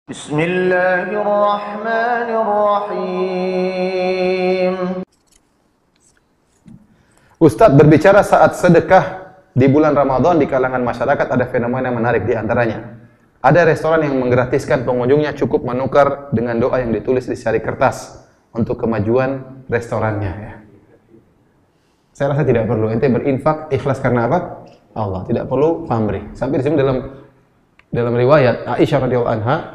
Bismillahirrahmanirrahim. Ustadz berbicara saat sedekah di bulan Ramadan di kalangan masyarakat ada fenomena menarik di antaranya. Ada restoran yang menggratiskan pengunjungnya cukup menukar dengan doa yang ditulis di secari kertas untuk kemajuan restorannya. Ya. Saya rasa tidak perlu. Ente berinfak ikhlas karena apa? Allah. Tidak perlu pamrih. Sampai di sini dalam riwayat Aisyah radhiyallahu anha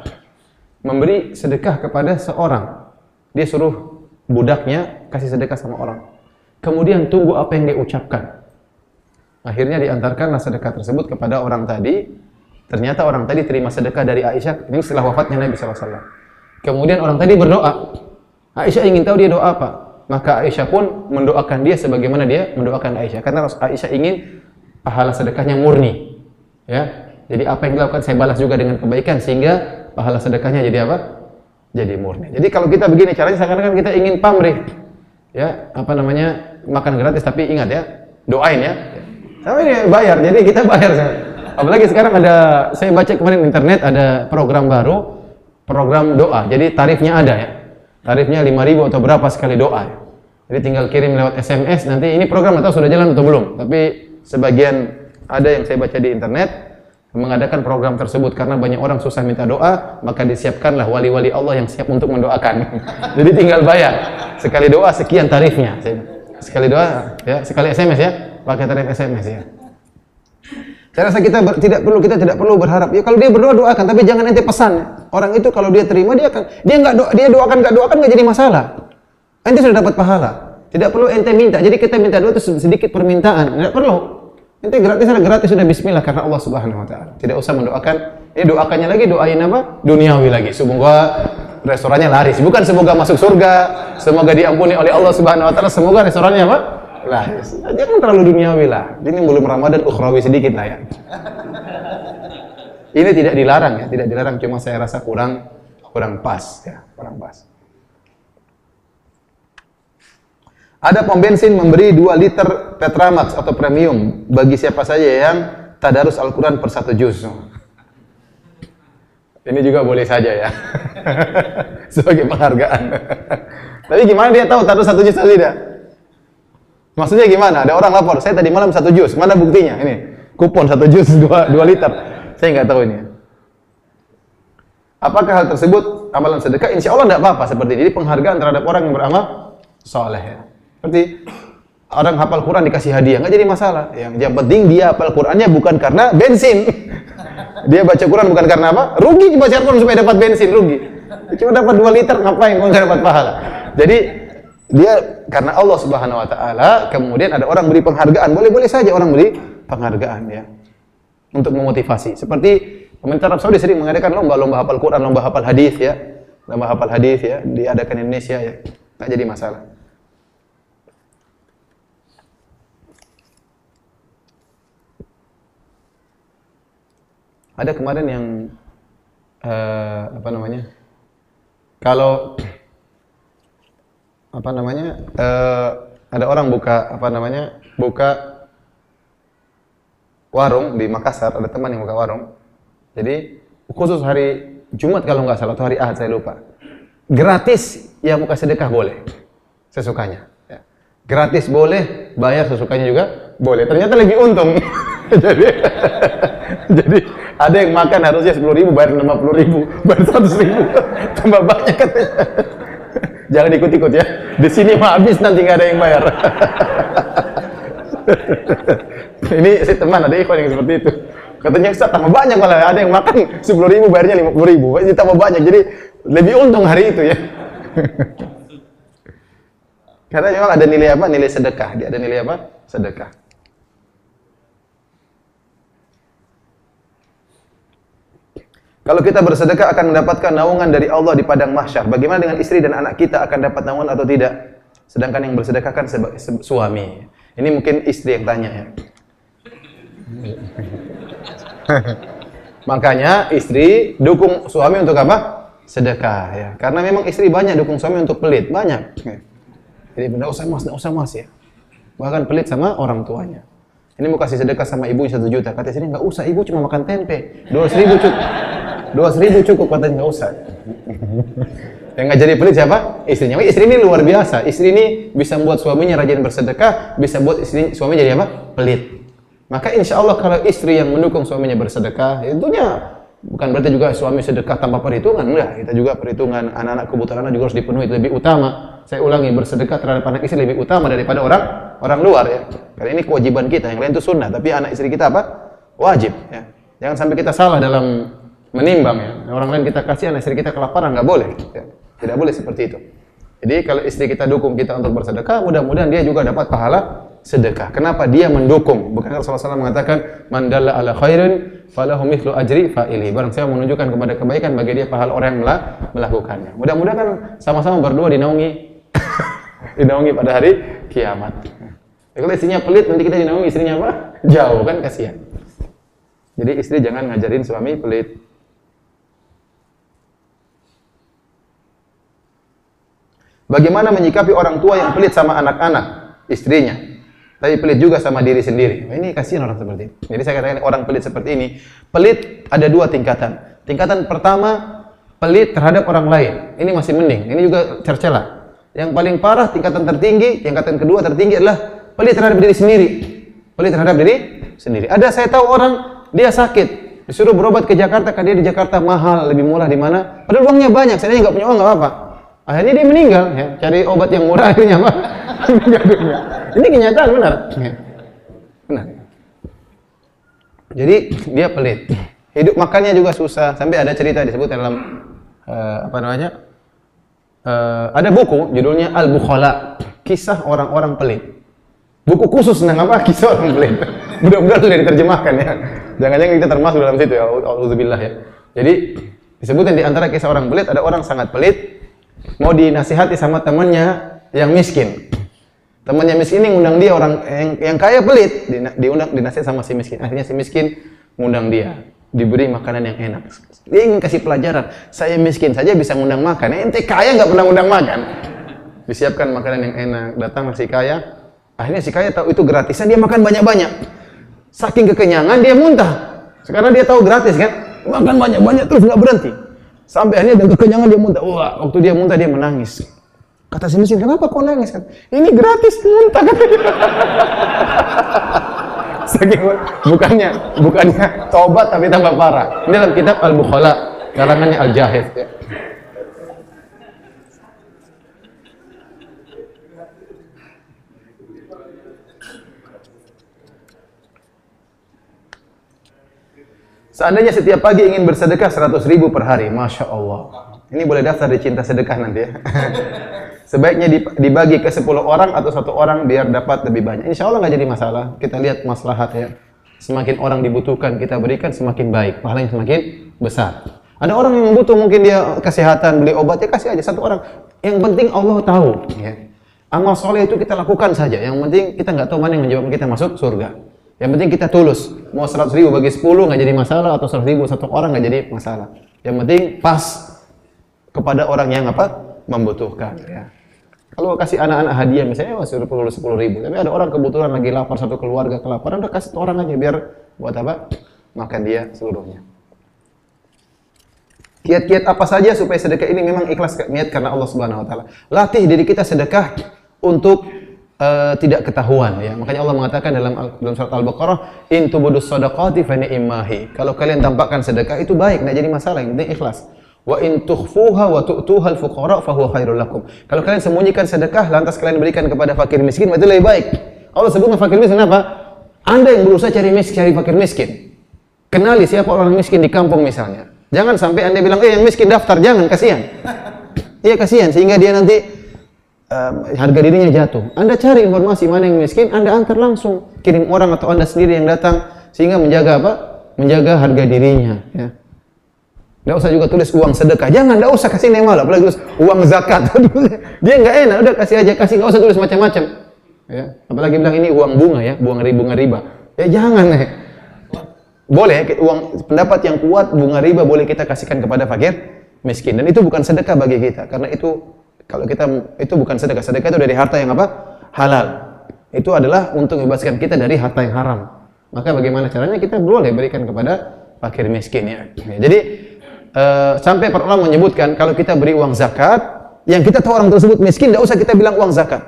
memberi sedekah kepada seorang. Dia suruh budaknya kasih sedekah sama orang. Kemudian tunggu apa yang dia ucapkan. Akhirnya diantarkanlah sedekah tersebut kepada orang tadi. Ternyata orang tadi terima sedekah dari Aisyah. Ini setelah wafatnya Nabi SAW. Kemudian orang tadi berdoa. Aisyah ingin tahu dia doa apa. Maka Aisyah pun mendoakan dia sebagaimana dia mendoakan Aisyah. Karena Aisyah ingin pahala sedekahnya murni. Ya. Jadi apa yang dilakukan saya balas juga dengan kebaikan sehingga pahala sedekahnya jadi apa? Jadi murni. Jadi kalau kita begini caranya seakan-akan kita ingin pamrih. Ya, apa namanya? Makan gratis tapi ingat ya, doain ya. Sama ini bayar. Jadi kita bayar. Apalagi sekarang saya baca kemarin di internet ada program baru, program doa. Jadi tarifnya ada ya. Tarifnya 5.000 atau berapa sekali doa ya. Jadi tinggal kirim lewat SMS. Nanti ini program atau sudah jalan atau belum? Tapi sebagian ada yang saya baca di internet mengadakan program tersebut karena banyak orang susah minta doa, maka disiapkanlah wali-wali Allah yang siap untuk mendoakan. Jadi tinggal bayar. Sekali doa sekian tarifnya. Sekali doa ya, sekali SMS ya, pakai tarif SMS ya. Saya rasa kita tidak perlu berharap. Ya kalau dia berdoa doakan, tapi jangan ente pesan. Orang itu kalau dia terima dia doakan enggak jadi masalah. Ente sudah dapat pahala. Tidak perlu ente minta. Jadi kita minta doa itu sedikit permintaan, tidak perlu. Ente gratis sudah bismillah karena Allah Subhanahu wa taala. Tidak usah mendoakan. Ini doakannya lagi doain apa? Duniawi lagi. Semoga restorannya laris. Bukan semoga masuk surga, semoga diampuni oleh Allah Subhanahu wa taala, semoga restorannya apa? Laris. Jangan terlalu duniawi lah. Ini belum Ramadan ukhrawi sedikit lah ya. Ini tidak dilarang ya, tidak dilarang, cuma saya rasa kurang pas ya, kurang pas. Ada pom bensin memberi 2 liter Petramax atau premium bagi siapa saja yang tadarus Al-Quran per 1 juz. Ini juga boleh saja ya. Sebagai penghargaan. Tapi gimana dia tahu tadarus 1 juz atau tidak? Maksudnya gimana? Ada orang lapor, saya tadi malam 1 juz. Mana buktinya? Ini kupon 1 juz 2 liter. Saya nggak tahu ini. Apakah hal tersebut amalan sedekah? Insya Allah tidak apa-apa seperti ini. Jadi penghargaan terhadap orang yang beramal soleh ya. Seperti orang hafal Quran dikasih hadiah, nggak jadi masalah. Yang penting dia hafal Qurannya bukan karena bensin. Dia baca Quran bukan karena apa? Rugi baca Quran supaya dapat bensin, rugi. Cuma dapat 2 liter ngapain kalau nggak dapat pahala? Jadi dia karena Allah Subhanahu wa taala, kemudian ada orang beri penghargaan, boleh-boleh saja orang beri penghargaan ya. Untuk memotivasi. Seperti pemerintah Arab Saudi sering mengadakan lomba hafal Quran, lomba hafal hadis ya. Lomba hafal hadis ya, diadakan di Indonesia ya. Nggak jadi masalah. Ada kemarin yang ada orang buka warung di Makassar, ada teman yang buka warung. Jadi khusus hari Jumat kalau nggak salah atau hari Ahad saya lupa. Gratis yang buka sedekah boleh, sesukanya. Ya. Gratis boleh, bayar sesukanya juga boleh. Ternyata lebih untung. jadi ada yang makan harusnya 10.000 bayar 50.000, bayar 100.000, tambah banyak katanya. Jangan ikut-ikut ya. Di sini mah habis nanti nggak ada yang bayar. Ini si teman ada ikhwan yang seperti itu. Katanya Ustaz tambah banyak malah ada yang makan 10.000 bayarnya 50.000. Jadi tambah banyak. Jadi lebih untung hari itu ya. Karena memang ada nilai apa? Nilai sedekah. Dia ada nilai apa? Sedekah. Kalau kita bersedekah akan mendapatkan naungan dari Allah di padang mahsyar. Bagaimana dengan istri dan anak kita akan dapat naungan atau tidak? Sedangkan yang bersedekah kan suami. Ini mungkin istri yang tanya ya. Makanya istri dukung suami untuk apa? Sedekah ya. Karena memang istri banyak dukung suami untuk pelit, banyak. Jadi enggak usah mas ya. Bahkan pelit sama orang tuanya. Ini mau kasih sedekah sama ibunya 1 juta. Kata istri, enggak usah, ibu cuma makan tempe. 200.000 cukup. 200.000 cukup, katanya nggak usah. Yang nggak jadi pelit siapa? Istrinya. Istri ini luar biasa. Istri ini bisa membuat suaminya rajin bersedekah, bisa buat suaminya jadi apa? Pelit. Maka insya Allah kalau istri yang mendukung suaminya bersedekah, tentunya bukan berarti juga suami sedekah tanpa perhitungan. Enggak, kita juga perhitungan anak-anak, kebutuhan anak juga harus dipenuhi, itu lebih utama. Saya ulangi, bersedekah terhadap anak istri lebih utama daripada orang luar ya. Karena ini kewajiban kita, yang lain itu sunnah, tapi anak istri kita apa? Wajib ya. Jangan sampai kita salah dalam menimbang ya. Orang lain kita kasih, anak istri kita kelaparan, nggak boleh ya. Tidak boleh seperti itu. Jadi kalau istri kita dukung kita untuk bersedekah, mudah-mudahan dia juga dapat pahala sedekah. Kenapa dia mendukung? Bukan Rasulullah SAW mengatakan, "Man dalla ala khairin falahu mithlu ajri fa'ili." Barang siapa menunjukkan kepada kebaikan, bagi dia pahala orang yang melakukannya. Mudah-mudahan kan sama-sama berdua dinaungi dinaungi pada hari kiamat. Kalau istrinya pelit, nanti kita dinaungi istrinya apa? Jauh kan, kasihan. Jadi istri jangan ngajarin suami pelit. Bagaimana menyikapi orang tua yang pelit sama anak-anak istrinya, tapi pelit juga sama diri sendiri? Nah, ini kasihan orang seperti ini. Jadi saya katakan orang pelit seperti ini, pelit ada dua tingkatan. Tingkatan pertama, pelit terhadap orang lain. Ini masih mending. Ini juga tercela. Yang paling parah, tingkatan tertinggi, tingkatan kedua tertinggi adalah pelit terhadap diri sendiri. Pelit terhadap diri sendiri. Ada saya tahu orang, dia sakit, disuruh berobat ke Jakarta, karena dia di Jakarta mahal, lebih murah di mana? Padahal uangnya banyak, saya nggak punya uang, nggak apa-apa. Akhirnya dia meninggal, ya. Cari obat yang murah, akhirnya apa? Ini kenyataan, benar. Benar. Jadi dia pelit. Hidup makannya juga susah. Sampai ada cerita disebut dalam apa namanya? Ada buku judulnya Al-Bukhala, kisah orang-orang pelit. Buku khusus tentang apa? Kisah orang pelit. Mudah-mudahan sudah diterjemahkan ya. Jangan-jangan kita termasuk dalam situ ya. Auzubillah ya. Jadi disebutkan di antara kisah orang pelit, ada orang sangat pelit, mau dinasihati sama temannya yang miskin. Temannya miskin ini ngundang dia, orang yang kaya pelit, dinasihat sama si miskin. Akhirnya si miskin ngundang dia, diberi makanan yang enak. Dia ingin kasih pelajaran, saya miskin saja bisa ngundang makan, ente kaya nggak pernah ngundang makan. Disiapkan makanan yang enak, datang si kaya. Akhirnya si kaya tahu itu gratisan, dia makan banyak-banyak. Saking kekenyangan dia muntah. Sekarang dia tahu gratis kan, makan banyak-banyak terus nggak berhenti. Sampai akhirnya dengan kekenyangan dia muntah. Wah, waktu dia muntah dia menangis. Kata si miskin, kenapa kau nangis? Kan? Ini gratis muntah katanya. Saking bukannya taubat tapi tambah parah. Ini dalam kitab Al-Bukhala, karangannya Al-Jahid ya. Seandainya setiap pagi ingin bersedekah 100.000 per hari, Masya Allah. Ini boleh daftar di Cinta Sedekah nanti ya. Sebaiknya dibagi ke 10 orang atau 1 orang biar dapat lebih banyak. Insya Allah nggak jadi masalah. Kita lihat maslahat ya. Semakin orang dibutuhkan kita berikan, semakin baik. Pahalanya semakin besar. Ada orang yang butuh, mungkin dia kesehatan, beli obat, ya kasih aja 1 orang. Yang penting Allah tahu. Ya. Amal soleh itu kita lakukan saja. Yang penting kita nggak tahu mana yang menyebabkan kita masuk surga. Yang penting kita tulus. Mau 100.000 bagi 10 nggak jadi masalah, atau 100.000 1 orang nggak jadi masalah. Yang penting pas kepada orang yang apa? Membutuhkan. Ya. Kalau kasih anak-anak hadiah misalnya masih 10.000, tapi ada orang kebetulan lagi lapar, satu keluarga kelaparan, udah kasih orang aja biar buat apa? Makan dia seluruhnya. Kiat-kiat apa saja supaya sedekah ini memang ikhlas niat karena Allah Subhanahu wa taala. Latih diri kita sedekah untuk tidak ketahuan ya. Makanya Allah mengatakan dalam surat Al-Baqarah, "In tubudus shadaqati fa ni'mahi." Kalau kalian tampakkan sedekah itu baik, enggak jadi masalah, yang penting ikhlas. Wa in tukhfuha wa tu'tuha al-fuqara fa huwa khairul lakum. Kalau kalian sembunyikan sedekah lantas kalian berikan kepada fakir miskin, itu lebih baik. Allah sebut fakir miskin apa? Anda yang berusaha cari fakir miskin. Kenali siapa orang miskin di kampung misalnya. Jangan sampai Anda bilang, yang miskin daftar, jangan, kasihan. Iya kasihan, sehingga dia nanti harga dirinya jatuh. Anda cari informasi mana yang miskin, Anda antar langsung, kirim orang atau Anda sendiri yang datang, sehingga menjaga apa? Menjaga harga dirinya. Ya. Nggak usah juga tulis uang sedekah, jangan, nggak usah kasih nema lah, apalagi tulis uang zakat. Dia nggak enak, udah kasih aja, nggak usah tulis macam-macam. Ya. Apalagi bilang ini uang bunga ya, bunga riba. Ya jangan ya. Boleh, uang pendapat yang kuat bunga riba boleh kita kasihkan kepada fakir miskin, dan itu bukan sedekah bagi kita, karena itu kalau kita itu bukan sedekah. Sedekah itu dari harta yang apa? Halal. Itu adalah untuk membebaskan kita dari harta yang haram. Maka bagaimana caranya? Kita boleh berikan kepada fakir miskin ya. Jadi sampai para ulama menyebutkan kalau kita beri uang zakat, yang kita tahu orang tersebut miskin, tidak usah kita bilang uang zakat.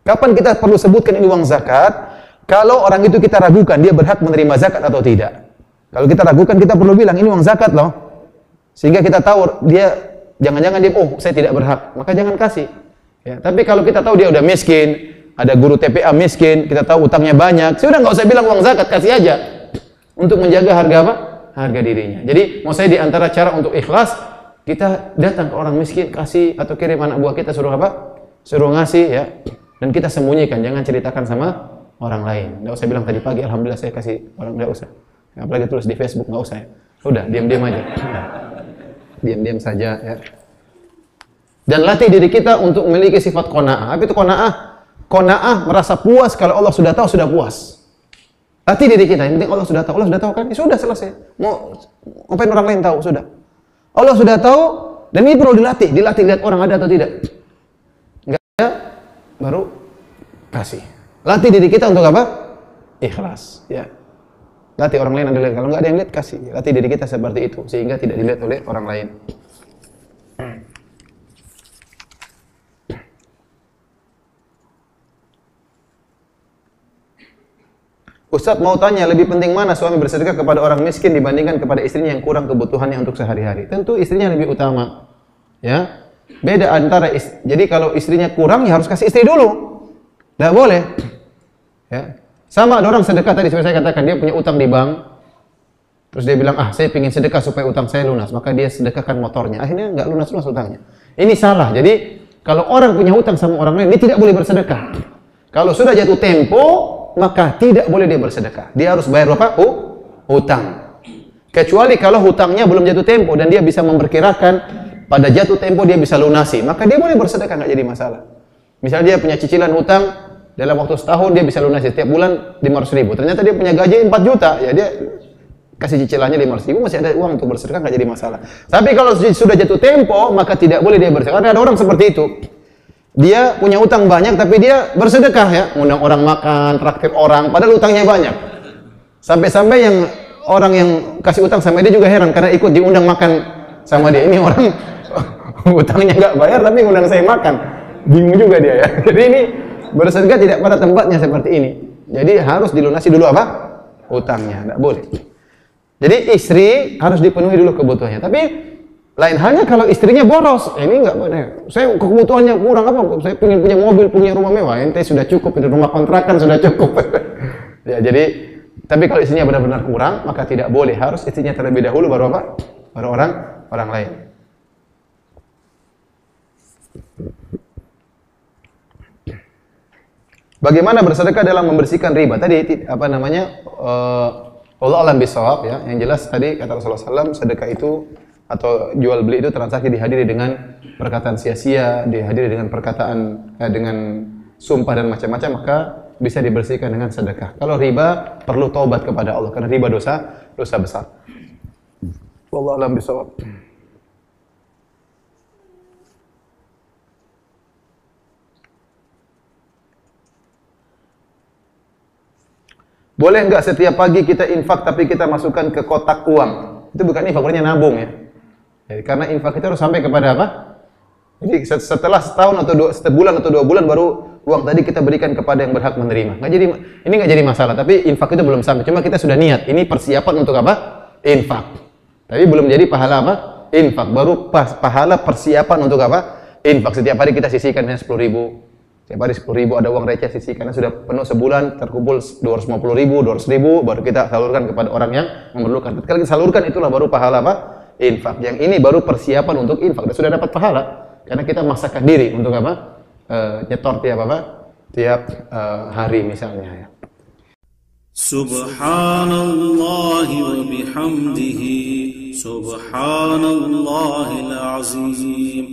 Kapan kita perlu sebutkan ini uang zakat? Kalau orang itu kita ragukan dia berhak menerima zakat atau tidak. Kalau kita ragukan, kita perlu bilang ini uang zakat loh. Sehingga kita tahu dia, jangan-jangan dia, oh saya tidak berhak, maka jangan kasih. Ya, tapi kalau kita tahu dia udah miskin, ada guru TPA miskin, kita tahu utangnya banyak, sudah nggak usah bilang uang zakat, kasih aja. Untuk menjaga harga apa? Harga dirinya. Jadi mau saya di antara cara untuk ikhlas, kita datang ke orang miskin, kasih atau kirim anak buah kita, suruh apa? Suruh ngasih ya. Dan kita sembunyikan, jangan ceritakan sama orang lain. Nggak usah bilang tadi pagi alhamdulillah saya kasih orang, nggak usah. Apalagi tulis di Facebook, nggak usah ya. Udah diam-diam aja. Diam-diam saja ya. Dan latih diri kita untuk memiliki sifat qanaah. Apa itu qanaah? Qanaah merasa puas kalau Allah sudah tahu, sudah puas. Latih diri kita, yang penting Allah sudah tahu kan? Ya sudah selesai. Mau ngapain orang lain tahu, sudah. Allah sudah tahu, dan ini perlu dilatih lihat orang ada atau tidak. Enggak ada, baru kasih. Latih diri kita untuk apa? Ikhlas, ya. Latih orang lain ada lihat, kalau enggak ada yang lihat, kasih. Latih diri kita seperti itu sehingga tidak dilihat oleh orang lain. Ustaz mau tanya, lebih penting mana suami bersedekah kepada orang miskin dibandingkan kepada istrinya yang kurang kebutuhannya untuk sehari-hari? Tentu istrinya lebih utama. Ya. Beda antara jadi kalau istrinya kurang ya harus kasih istri dulu. Tidak boleh. Ya. Sama ada orang sedekah tadi seperti saya katakan, dia punya utang di bank. Terus dia bilang, saya ingin sedekah supaya utang saya lunas. Maka dia sedekahkan motornya. Akhirnya enggak lunas-lunas utangnya. Ini salah. Jadi kalau orang punya hutang sama orang lain, dia tidak boleh bersedekah. Kalau sudah jatuh tempo, maka tidak boleh dia bersedekah. Dia harus bayar berapa? Hutang. Kecuali kalau hutangnya belum jatuh tempo dan dia bisa memperkirakan pada jatuh tempo dia bisa lunasi, maka dia boleh bersedekah, nggak jadi masalah. Misalnya dia punya cicilan hutang dalam waktu setahun dia bisa lunasi setiap bulan 500.000. Ternyata dia punya gaji 4 juta, ya dia kasih cicilannya 500.000, masih ada uang untuk bersedekah, nggak jadi masalah. Tapi kalau sudah jatuh tempo, maka tidak boleh dia bersedekah. Karena ada orang seperti itu. Dia punya utang banyak tapi dia bersedekah ya, ngundang orang makan, traktir orang, padahal utangnya banyak. Sampai-sampai yang orang yang kasih utang sama dia juga heran karena ikut diundang makan sama dia. Ini orang utangnya nggak bayar tapi ngundang saya makan. Bingung juga dia ya. Jadi ini bersedekah tidak pada tempatnya seperti ini. Jadi harus dilunasi dulu apa? Utangnya, tidak boleh. Jadi istri harus dipenuhi dulu kebutuhannya. Tapi lain halnya kalau istrinya boros, ini enggak boleh. Saya kebutuhannya kurang apa? Saya ingin punya mobil, punya rumah mewah. Ente sudah cukup, itu rumah kontrakan sudah cukup. Ya, jadi tapi kalau istrinya benar-benar kurang, maka tidak boleh. Harus istrinya terlebih dahulu baru apa? Baru orang lain. Bagaimana bersedekah dalam membersihkan riba? Tadi apa namanya? Allah alam bisawab ya. Yang jelas tadi kata Rasulullah SAW, sedekah itu atau jual beli itu transaksi dihadiri dengan perkataan sia-sia, dihadiri dengan perkataan dengan sumpah dan macam-macam, maka bisa dibersihkan dengan sedekah. Kalau riba perlu taubat kepada Allah karena riba dosa besar. Wallahu a'lam bishawab. Boleh enggak setiap pagi kita infak tapi kita masukkan ke kotak uang? Itu bukan infak, namanya nabung ya. Jadi, karena infak itu harus sampai kepada apa? Jadi setelah setahun atau sebulan atau 2 bulan baru uang tadi kita berikan kepada yang berhak menerima. Ini nggak jadi masalah. Tapi infak itu belum sampai. Cuma kita sudah niat. Ini persiapan untuk apa? Infak. Tapi belum jadi pahala apa? Infak. Baru pahala persiapan untuk apa? Infak. Setiap hari kita sisihkan 10.000. Setiap hari 10.000 ada uang receh sisih karena sudah penuh sebulan terkumpul 250.000, 200.000 baru kita salurkan kepada orang yang memerlukan. Kalau kita salurkan itulah baru pahala apa? Infak. Yang ini baru persiapan untuk infak dan sudah dapat pahala karena kita memaksakan diri untuk apa? Nyetor tiap apa? Tiap hari misalnya ya. Subhanallah wa bihamdihi subhanallahil azim.